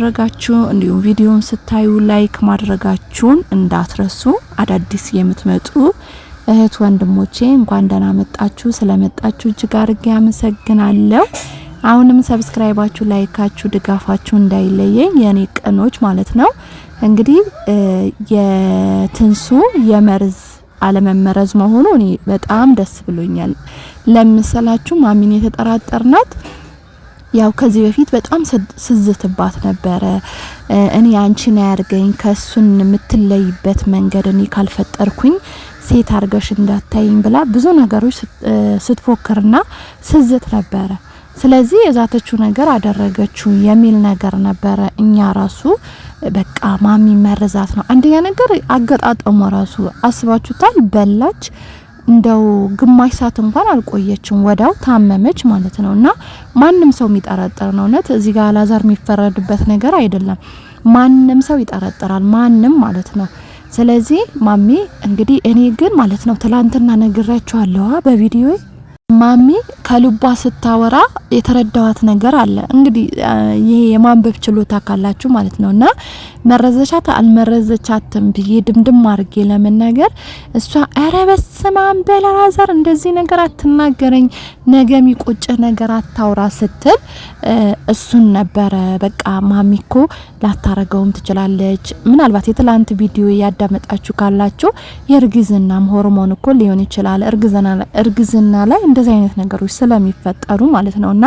ረጋችሁ እንዲሁም ቪዲዮውን ስታዩ ላይክ ማድረጋችሁን እንዳትረሱ። አዳዲስ የምትመጡ እህት ወንድሞቼ እንኳን ደህና መጣችሁ። ስለመጣችሁ እጅግ አድርጌ አመሰግናለሁ። አሁንም ሰብስክራይባችሁ፣ ላይካችሁ፣ ድጋፋችሁ እንዳይለየኝ የኔ ቀኖች ማለት ነው። እንግዲህ የትንሱ የመርዝ አለመመረዝ መሆኑ እኔ በጣም ደስ ብሎኛል። ለምሳላችሁ ማሚን የተጠራጠርናት ያው ከዚህ በፊት በጣም ስዝትባት ነበረ። እኔ አንቺን ያርገኝ ከሱን የምትለይበት መንገድ እኔ ካልፈጠርኩኝ ሴት አርገሽ እንዳታይኝ ብላ ብዙ ነገሮች ስትፎክርና ስዝት ነበረ። ስለዚህ የዛተችው ነገር አደረገችው የሚል ነገር ነበረ። እኛ ራሱ በቃ ማሚ መረዛት ነው አንደኛ ነገር አገጣጣሙ ራሱ አስባችሁታል። በላች እንደው ግማሽ ሰዓት እንኳን አልቆየችም ወዳው ታመመች ማለት ነውና ማንም ሰው የሚጠረጥር ነው። እውነት እዚህ ጋር አላዛር የሚፈረድበት ነገር አይደለም። ማንም ሰው ይጠረጥራል፣ ማንም ማለት ነው። ስለዚህ ማሚ እንግዲህ እኔ ግን ማለት ነው ትላንትና ነግራችኋለሁ በቪዲዮ ማሚ ከልቧ ስታወራ የተረዳዋት ነገር አለ። እንግዲህ ይሄ የማንበብ ችሎታ ካላችሁ ማለት ነውና መረዘቻት አልመረዘቻትም ብዬ ድምድም አድርጌ ለመናገር እሷ አረ በስማም በላዛር እንደዚህ ነገር አትናገረኝ፣ ነገ የሚቆጭ ነገር አታውራ ስትል እሱን ነበረ በቃ ማሚኮ ላታረገውም ትችላለች። ምናልባት የትላንት ቪዲዮ ያዳመጣችሁ ካላችሁ የእርግዝናም ሆርሞን እኮ ሊሆን ይችላል። እርግዝና ላይ እንደዛ አይነት ነገሮች ስለሚፈጠሩ ማለት ነውና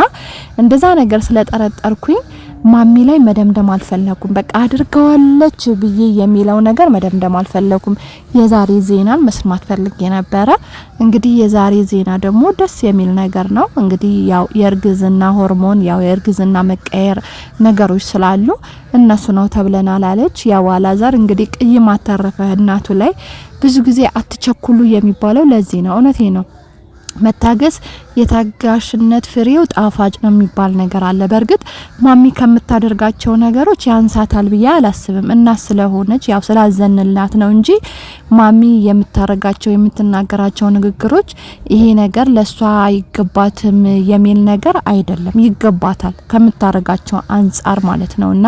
እንደዛ ነገር ስለጠረጠርኩኝ ማሚ ላይ መደምደም አልፈለኩም። በቃ አድርገዋለች ብዬ የሚለው ነገር መደምደም አልፈለኩም። የዛሬ ዜናን መስማት ፈልጌ ነበረ። እንግዲህ የዛሬ ዜና ደግሞ ደስ የሚል ነገር ነው። እንግዲህ ያው የእርግዝና ሆርሞን ያው የእርግዝና መቀየር ነገሮች ስላሉ እነሱ ነው ተብለናል አለች። ያው አላዛር እንግዲህ ቅይም አተረፈ እናቱ ላይ። ብዙ ጊዜ አትቸኩሉ የሚባለው ለዚህ ነው። እውነቴ ነው። መታገስ የታጋሽነት ፍሬው ጣፋጭ ነው የሚባል ነገር አለ። በርግጥ ማሚ ከምታደርጋቸው ነገሮች ያንሳታል ብዬ አላስብም። እና ስለሆነች ያው ስላዘንላት ነው እንጂ ማሚ የምታረጋቸው የምትናገራቸው ንግግሮች ይሄ ነገር ለሷ አይገባትም የሚል ነገር አይደለም። ይገባታል ከምታረጋቸው አንጻር ማለት ነውና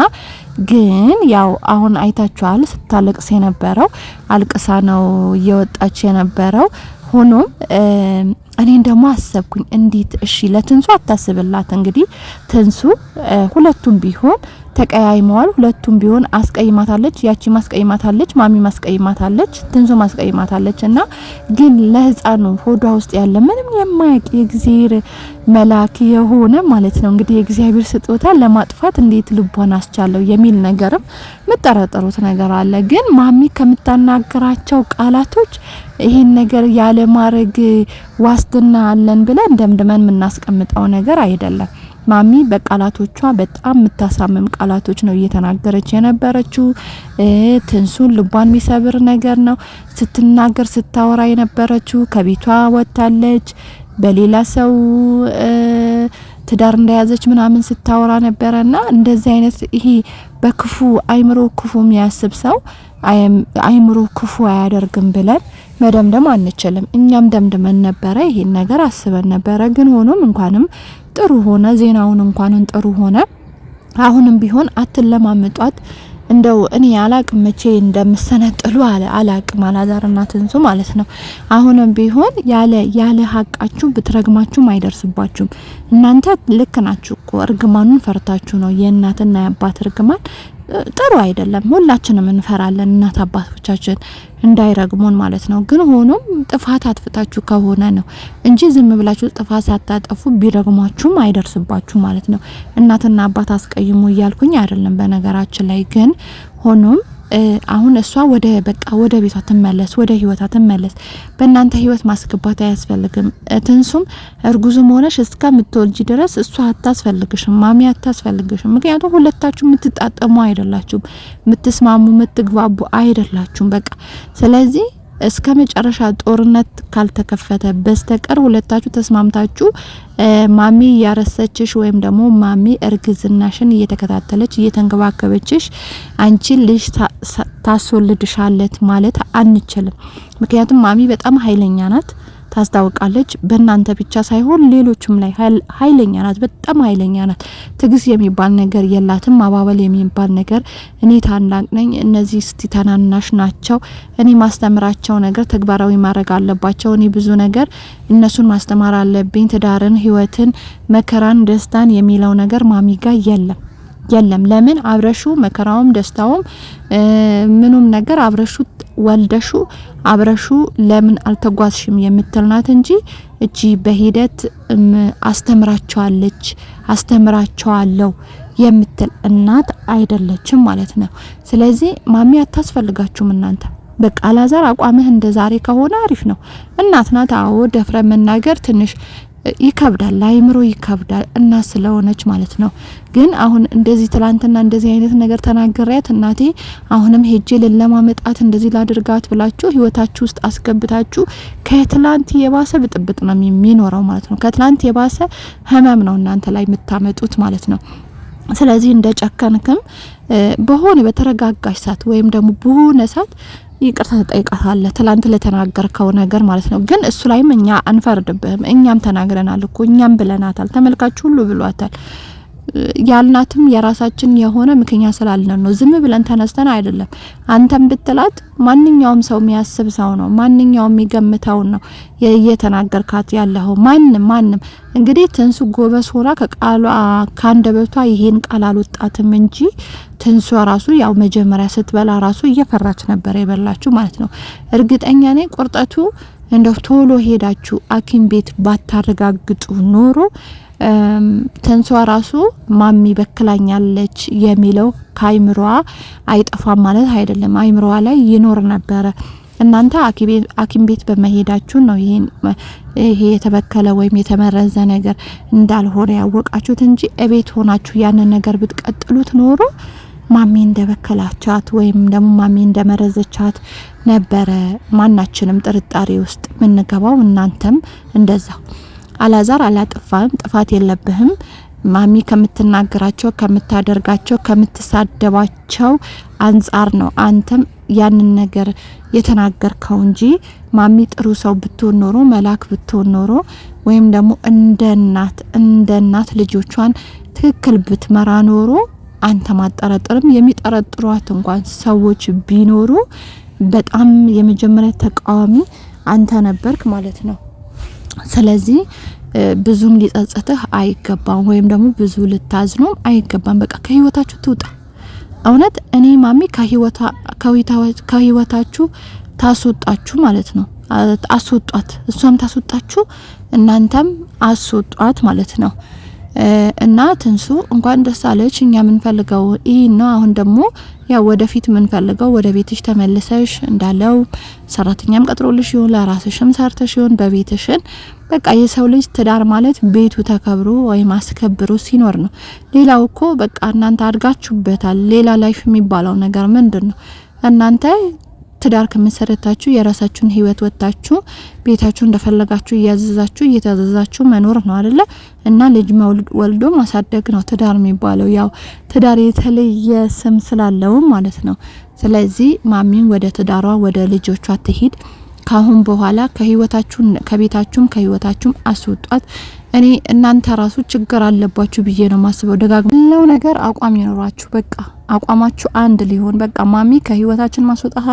ግን ያው አሁን አይታችኋል ስታለቅስ የነበረው አልቅሳ ነው እየወጣች የነበረው። ሆኖም እኔን ደግሞ አሰብኩኝ እንዴት እሺ ለትንሱ አታስብላት። እንግዲህ ትንሱ ሁለቱም ቢሆን ተቀያይመዋል። ሁለቱም ቢሆን አስቀይማታለች። ያቺ ማስቀይማታለች፣ ማሚ ማስቀይማታለች፣ ትንሱ ማስቀይማታለች። እና ግን ለህፃኑ ሆዷ ውስጥ ያለ ምንም የማያውቅ የእግዚአብሔር መልአክ የሆነ ማለት ነው እንግዲህ የእግዚአብሔር ስጦታ ለማጥፋት እንዴት ልቦና አስቻለው የሚል ነገርም መጠራጠሩት ነገር አለ። ግን ማሚ ከምታናገራቸው ቃላቶች ይሄን ነገር ያለ ማረግ ዋስትና አለን ብለን ደምድመን የምናስቀምጠው ነገር አይደለም። ማሚ በቃላቶቿ በጣም የምታሳምም ቃላቶች ነው እየተናገረች የነበረችው። ትንሱን ልቧን የሚሰብር ነገር ነው ስትናገር ስታወራ የነበረችው። ከቤቷ ወጣለች በሌላ ሰው ትዳር እንደያዘች ምናምን ስታወራ ነበርና እንደዚህ አይነት ይሄ በክፉ አይምሮ ክፉ የሚያስብ ሰው አይምሮ ክፉ አያደርግም ብለን መደምደም አንችልም። እኛም ደምድመን ነበረ፣ ይሄን ነገር አስበን ነበረ። ግን ሆኖም እንኳንም ጥሩ ሆነ፣ ዜናውን እንኳንም ጥሩ ሆነ። አሁንም ቢሆን አትለማመጧት። እንደው እኔ አላቅም መቼ እንደምሰነጥሉ አላቅም አላዛርና ትንሱ ማለት ነው። አሁንም ቢሆን ያለ ሀቃችሁ ብትረግማችሁም አይደርስባችሁም። እናንተ ልክ ናችሁ እኮ እርግማኑን ፈርታችሁ ነው። የእናትና የአባት እርግማን ጥሩ አይደለም። ሁላችንም እንፈራለን እናት አባቶቻችን እንዳይረግሙን ማለት ነው። ግን ሆኖም ጥፋት አጥፍታችሁ ከሆነ ነው እንጂ ዝም ብላችሁ ጥፋት ሳታጠፉ ቢረግሟችሁም አይደርስባችሁ ማለት ነው። እናትና አባት አስቀይሙ እያልኩኝ አይደለም በነገራችን ላይ። ግን ሆኖም አሁን እሷ ወደ ቤቷ ትመለስ፣ ወደ ህይወቷ ትመለስ። በእናንተ ህይወት ማስገባት አያስፈልግም። ትንሱም እርጉዝም ሆነሽ እስከምትወልጂ ድረስ እሷ አታስፈልግሽም፣ ማሚ አታስፈልግሽም። ምክንያቱም ሁለታችሁ የምትጣጠሙ አይደላችሁም፣ የምትስማሙ የምትግባቡ አይደላችሁም። በቃ ስለዚህ እስከ መጨረሻ ጦርነት ካልተከፈተ በስተቀር ሁለታችሁ ተስማምታችሁ ማሚ ያረሰችሽ ወይም ደግሞ ማሚ እርግዝናሽን እየተከታተለች እየተንከባከበችሽ አንቺ ልጅ ታስወልድሻለት ማለት አንችልም። ምክንያቱም ማሚ በጣም ኃይለኛ ናት። ታስታውቃለች። በእናንተ ብቻ ሳይሆን ሌሎችም ላይ ኃይለኛ ናት፣ በጣም ኃይለኛ ናት። ትግስት የሚባል ነገር የላትም። ማባበል የሚባል ነገር እኔ ታላቅ ነኝ፣ እነዚህ እስቲ ታናናሽ ናቸው፣ እኔ ማስተምራቸው ነገር ተግባራዊ ማድረግ አለባቸው፣ እኔ ብዙ ነገር እነሱን ማስተማር አለብኝ፣ ትዳርን፣ ህይወትን፣ መከራን፣ ደስታን የሚለው ነገር ማሚጋ የለም። ለምን አብረሹ መከራውም ደስታውም ምኑም ነገር አብረሹ ወልደሹ አብረሹ ለምን አልተጓዝሽም የምትልናት እንጂ እቺ በሂደት አስተምራቸዋለሁ የምትል እናት አይደለችም ማለት ነው። ስለዚህ ማሚ አታስፈልጋችሁም እናንተ። በቃ አላዛር አቋምህ እንደዛሬ ከሆነ አሪፍ ነው። እናት ናት። አዎ ደፍረ መናገር ትንሽ ይከብዳል፣ አይምሮ ይከብዳል እና ስለሆነች ማለት ነው። ግን አሁን እንደዚህ ትላንትና እንደዚህ አይነት ነገር ተናገሪያት እናቴ አሁንም ሄጄ ለማመጣት እንደዚህ ላድርጋት ብላችሁ ህይወታችሁ ውስጥ አስገብታችሁ ከትላንት የባሰ ብጥብጥ ነው የሚኖረው ማለት ነው። ከትላንት የባሰ ህመም ነው እናንተ ላይ የምታመጡት ማለት ነው። ስለዚህ እንደ ጨከንክም በሆነ በተረጋጋሽ ሰዓት ወይም ደግሞ በሆነ ሰዓት ይቅርታ ተጠይቃታለህ ትላንት ለተናገርከው ነገር ማለት ነው። ግን እሱ ላይም እኛ አንፈርድብህም። እኛም ተናግረናል እኮ እኛም ብለናታል፣ ተመልካቹ ሁሉ ብሏታል። ያልናትም የራሳችን የሆነ ምክንያት ስላለን ነው። ዝም ብለን ተነስተን አይደለም። አንተም ብትላት ማንኛውም ሰው የሚያስብ ሰው ነው፣ ማንኛውም የሚገምተው ነው እየተናገርካት ያለው። ማንም እንግዲህ ትንሱ ጎበዝ ሆና ከቃሏ ካንደበቷ ይሄን ቃል አልወጣትም እንጂ ትንሱ ራሱ ያው መጀመሪያ ስትበላ ራሱ እየፈራች ነበር የበላችሁ ማለት ነው። እርግጠኛ ነኝ ቁርጠቱ እንደው ቶሎ ሄዳችሁ ሐኪም ቤት ባታረጋግጡ ኖሮ ተንሷ ራሱ ማሚ በክላኛለች የሚለው ካይምሮዋ አይጠፋም ማለት አይደለም። አይምሮዋ ላይ ይኖር ነበረ። እናንተ ሐኪም ቤት በመሄዳችሁ ነው ይሄ የተበከለ ወይም የተመረዘ ነገር እንዳልሆነ ያወቃችሁት እንጂ እቤት ሆናችሁ ያንን ነገር ብትቀጥሉት ኖሮ ማሚ እንደበከላቻት ወይም ደግሞ ማሚ እንደመረዘቻት ነበረ ማናችንም ጥርጣሬ ውስጥ ምንገባው። እናንተም እንደዛው። አላዛር አላጠፋም፣ ጥፋት የለብህም። ማሚ ከምትናገራቸው፣ ከምታደርጋቸው፣ ከምትሳደባቸው አንጻር ነው አንተም ያንን ነገር የተናገርከው እንጂ ማሚ ጥሩ ሰው ብትሆን ኖሮ መላክ ብትሆን ኖሮ ወይም ደግሞ እንደ እናት ልጆቿን ትክክል ብትመራ ኖሮ አንተ ማጠራጠርም የሚጠረጥሯት እንኳን ሰዎች ቢኖሩ በጣም የመጀመሪያ ተቃዋሚ አንተ ነበርክ ማለት ነው። ስለዚህ ብዙም ሊጸጸትህ አይገባም፣ ወይም ደግሞ ብዙ ልታዝኑም አይገባም። በቃ ከህይወታችሁ ትውጣ። እውነት እኔ ማሚ ከህይወታችሁ ታስወጣችሁ ማለት ነው። አስወጧት፣ እሷም ታስወጣችሁ፣ እናንተም አስወጧት ማለት ነው። እና ትንሱ እንኳን ደስ አለች። እኛ የምንፈልገው ይሄ ነው። አሁን ደግሞ ያው ወደፊት የምንፈልገው ወደ ቤትሽ ተመልሰሽ እንዳለው ሰራተኛም ቀጥሮልሽ ይሁን ለራስሽም ሰርተሽ ይሁን በቤትሽን በቃ የሰው ልጅ ትዳር ማለት ቤቱ ተከብሮ ወይም አስከብሮ ሲኖር ነው። ሌላው እኮ በቃ እናንተ አድጋችሁበታል። ሌላ ላይፍ የሚባለው ነገር ምንድነው? እናንተ ትዳር ከመሰረታችሁ የራሳችሁን ህይወት ወጣችሁ ቤታችሁ እንደፈለጋችሁ እያዘዛችሁ እየታዘዛችሁ መኖር ነው አይደለ? እና ልጅ ወልዶ ማሳደግ ነው ትዳር የሚባለው። ያው ትዳር የተለየ ስም ስላለው ማለት ነው። ስለዚህ ማሚን ወደ ትዳሯ ወደ ልጆቿ ትሂድ። ካሁን በኋላ ከህይወታችሁም አስወጧት። እኔ እናንተ ራሱ ችግር አለባችሁ ብዬ ነው ማስበው። ደጋግመው ነገር አቋም ይኖራችሁ። በቃ አቋማችሁ አንድ ሊሆን በቃ ማሚ ከህይወታችን ማስወጣት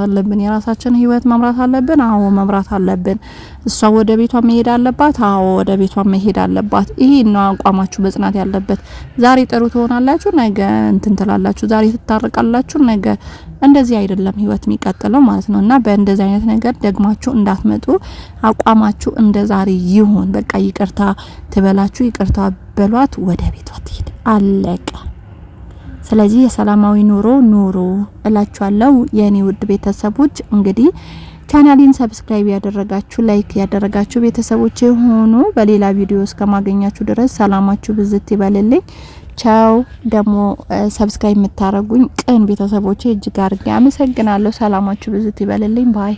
አለብን። የራሳችን ህይወት መምራት አለብን። አዎ መምራት አለብን። እሷ ወደ ቤቷ መሄድ አለባት። አዎ ወደ ቤቷ መሄድ አለባት። ይሄ ነው አቋማችሁ በጽናት ያለበት። ዛሬ ጥሩ ትሆናላችሁ፣ ነገ እንትን ትላላችሁ። ዛሬ ትታረቃላችሁ፣ ነገ እንደዚህ አይደለም ህይወት የሚቀጥለው ማለት ነው። እና በእንደዚህ አይነት ነገር ደግማችሁ እንዳትመጡ። አቋማችሁ እንደዛሬ ይሁን። በቃ ይቅርታ ትበላችሁ፣ ይቅርታ በሏት፣ ወደ ቤቷ ትሄድ፣ አለቀ። ስለዚህ የሰላማዊ ኑሮ እላችኋለሁ የኔ ውድ ቤተሰቦች። እንግዲህ ቻናሌን ሰብስክራይብ ያደረጋችሁ ላይክ ያደረጋችሁ ቤተሰቦች ሆኑ። በሌላ ቪዲዮ እስከማገኛችሁ ድረስ ሰላማችሁ ብዝት ይበልልኝ። ቻው። ደግሞ ሰብስክራይብ የምታረጉኝ ቅን ቤተሰቦች እጅግ አድርጌ አመሰግናለሁ። ሰላማችሁ ብዝት ይበልልኝ። ባይ